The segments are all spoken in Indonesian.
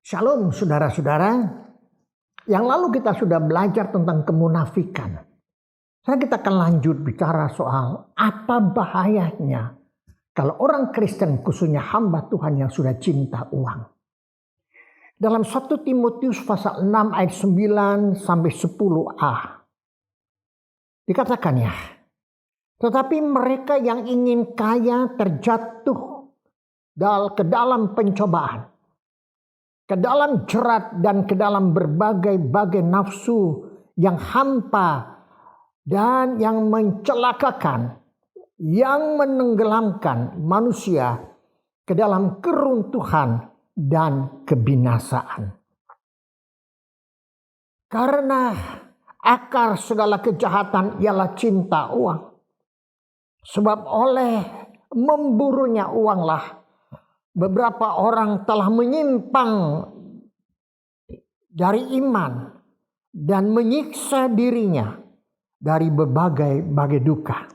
Shalom saudara-saudara, yang lalu kita sudah belajar tentang kemunafikan. Sekarang kita akan lanjut bicara soal apa bahayanya kalau orang Kristen khususnya hamba Tuhan yang sudah cinta uang. Dalam 1 Timotius pasal 6 ayat 9 sampai 10a dikatakan ya, tetapi mereka yang ingin kaya terjatuh ke dalam pencobaan, ke dalam jerat dan ke dalam berbagai-bagai nafsu yang hampa dan yang mencelakakan, yang menenggelamkan manusia ke dalam keruntuhan dan kebinasaan. Karena akar segala kejahatan ialah cinta uang. Sebab oleh memburunya uanglah beberapa orang telah menyimpang dari iman dan menyiksa dirinya dari berbagai duka.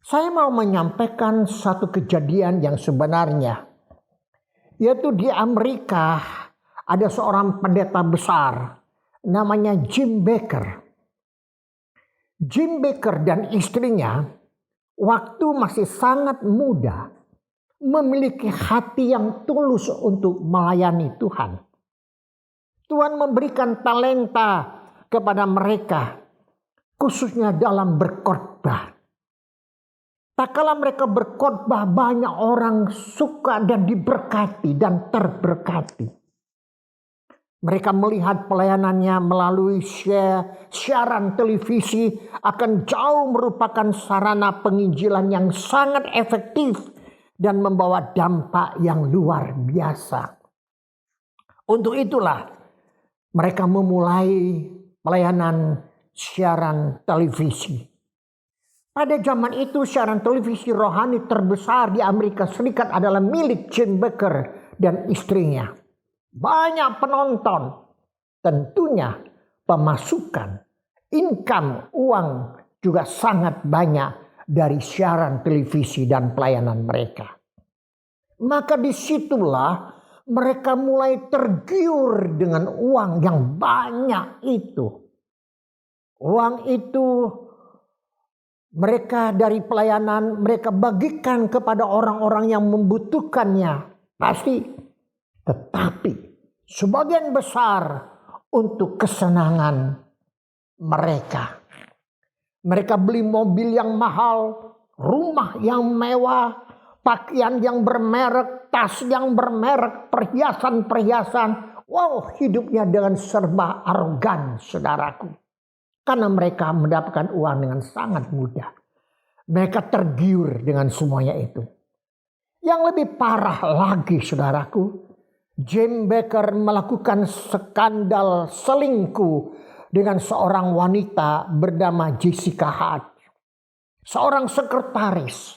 Saya mau menyampaikan satu kejadian yang sebenarnya, yaitu di Amerika ada seorang pendeta besar namanya Jim Bakker. Jim Bakker dan istrinya waktu masih sangat muda memiliki hati yang tulus untuk melayani Tuhan. Tuhan memberikan talenta kepada mereka, khususnya dalam berkhotbah. Tak kala mereka berkhotbah, banyak orang suka dan diberkati dan terberkati. Mereka melihat pelayanannya melalui siaran televisi akan jauh merupakan sarana penginjilan yang sangat efektif dan membawa dampak yang luar biasa. Untuk itulah mereka memulai pelayanan siaran televisi. Pada zaman itu siaran televisi rohani terbesar di Amerika Serikat adalah milik Jim Bakker dan istrinya. Banyak penonton, tentunya pemasukan, income, uang juga sangat banyak dari siaran televisi dan pelayanan mereka. Maka disitulah mereka mulai tergiur dengan uang yang banyak itu. Uang itu mereka dari pelayanan mereka bagikan kepada orang-orang yang membutuhkannya. Pasti. Tetapi sebagian besar untuk kesenangan mereka. Mereka beli mobil yang mahal, rumah yang mewah, pakaian yang bermerek, tas yang bermerek, perhiasan-perhiasan. Wow, hidupnya dengan serba arogan, saudaraku. Karena mereka mendapatkan uang dengan sangat mudah. Mereka tergiur dengan semuanya itu. Yang lebih parah lagi, saudaraku, Jim Bakker melakukan skandal selingkuh dengan seorang wanita bernama Jessica Hart, seorang sekretaris.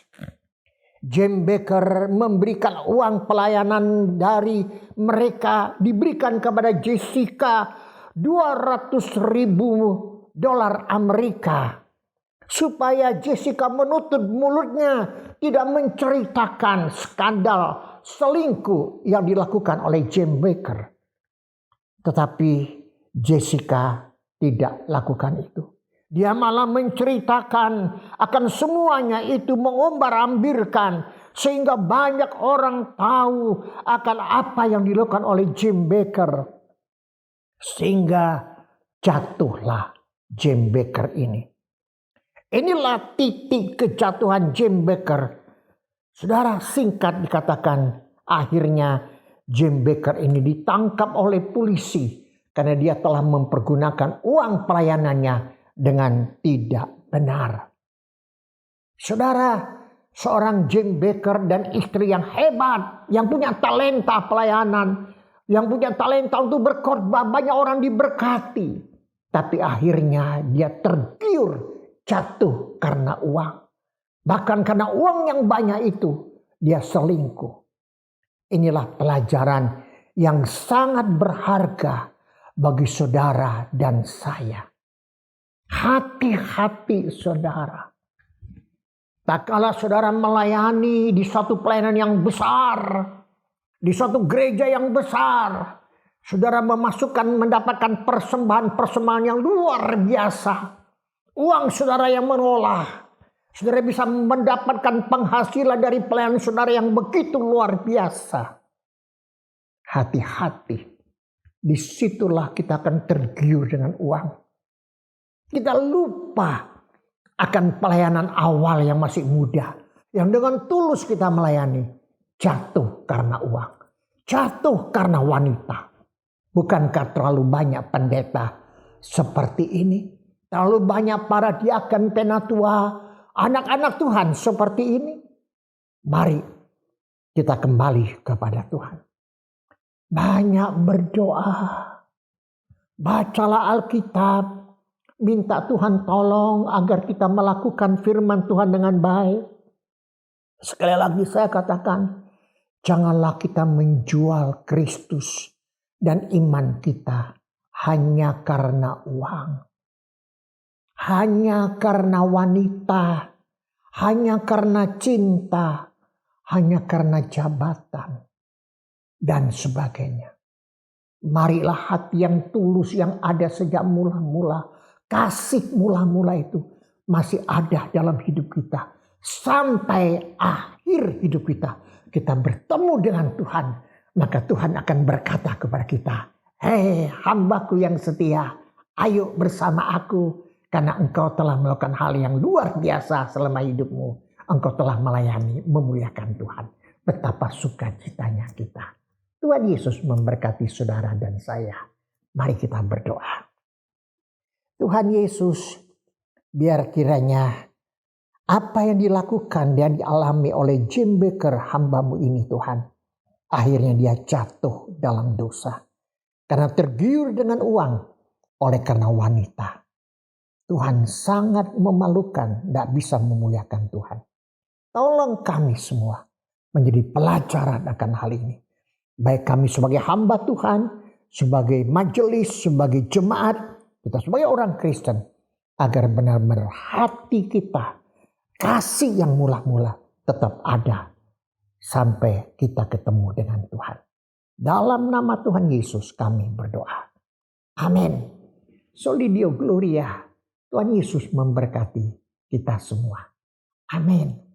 Jim Bakker memberikan uang pelayanan dari mereka diberikan kepada Jessica $200.000 Amerika supaya Jessica menutup mulutnya, tidak menceritakan skandal selingkuh yang dilakukan oleh Jim Bakker. Tetapi Jessica tidak lakukan itu. Dia malah menceritakan akan semuanya itu, mengumbar-ambirkan sehingga banyak orang tahu akan apa yang dilakukan oleh Jim Bakker. Sehingga jatuhlah Jim Bakker ini. Inilah titik kejatuhan Jim Bakker. Saudara, singkat dikatakan akhirnya Jim Bakker ini ditangkap oleh polisi karena dia telah mempergunakan uang pelayanannya dengan tidak benar. Saudara, seorang Jim Bakker dan istri yang hebat, yang punya talenta pelayanan, yang punya talenta untuk berkhotbah, banyak orang diberkati. Tapi akhirnya dia tergiur, jatuh karena uang. Bahkan karena uang yang banyak itu, dia selingkuh. Inilah pelajaran yang sangat berharga bagi saudara dan saya. Hati-hati saudara. Tak kala saudara melayani di satu pelayanan yang besar, Di suatu gereja yang besar, saudara mendapatkan persembahan-persembahan yang luar biasa. Uang saudara yang mengolah. Saudara bisa mendapatkan penghasilan dari pelayanan saudara yang begitu luar biasa. Hati-hati. Disitulah kita akan tergiur dengan uang. Kita lupa akan pelayanan awal yang masih muda. Yang dengan tulus kita melayani. Jatuh karena uang. Jatuh karena wanita. Bukankah terlalu banyak pendeta seperti ini? Terlalu banyak para diaken penatua, anak-anak Tuhan seperti ini? Mari kita kembali kepada Tuhan. Banyak berdoa. Bacalah Alkitab. Minta Tuhan tolong agar kita melakukan firman Tuhan dengan baik. Sekali lagi saya katakan, janganlah kita menjual Kristus dan iman kita hanya karena uang. Hanya karena wanita. Hanya karena cinta. Hanya karena jabatan. Dan sebagainya. Marilah hati yang tulus yang ada sejak mula-mula. Kasih mula-mula itu masih ada dalam hidup kita. Sampai akhir hidup kita. Kita bertemu dengan Tuhan. Maka Tuhan akan berkata kepada kita. Hei hambaku yang setia. Ayo bersama aku. Karena engkau telah melakukan hal yang luar biasa selama hidupmu. Engkau telah melayani, memuliakan Tuhan. Betapa sukacitanya kita. Tuhan Yesus memberkati saudara dan saya. Mari kita berdoa. Tuhan Yesus, biar kiranya apa yang dilakukan dan dialami oleh Jim Baker hamba-Mu ini Tuhan. Akhirnya dia jatuh dalam dosa. Karena tergiur dengan uang oleh karena wanita. Tuhan sangat memalukan, tidak bisa memuliakan Tuhan. Tolong kami semua menjadi pelajaran akan hal ini. Baik kami sebagai hamba Tuhan, sebagai majelis, sebagai jemaat, kita sebagai orang Kristen, agar benar-benar hati kita, kasih yang mula-mula tetap ada sampai kita ketemu dengan Tuhan. Dalam nama Tuhan Yesus kami berdoa. Amin. Soli Deo Gloria. Tuhan Yesus memberkati kita semua. Amin.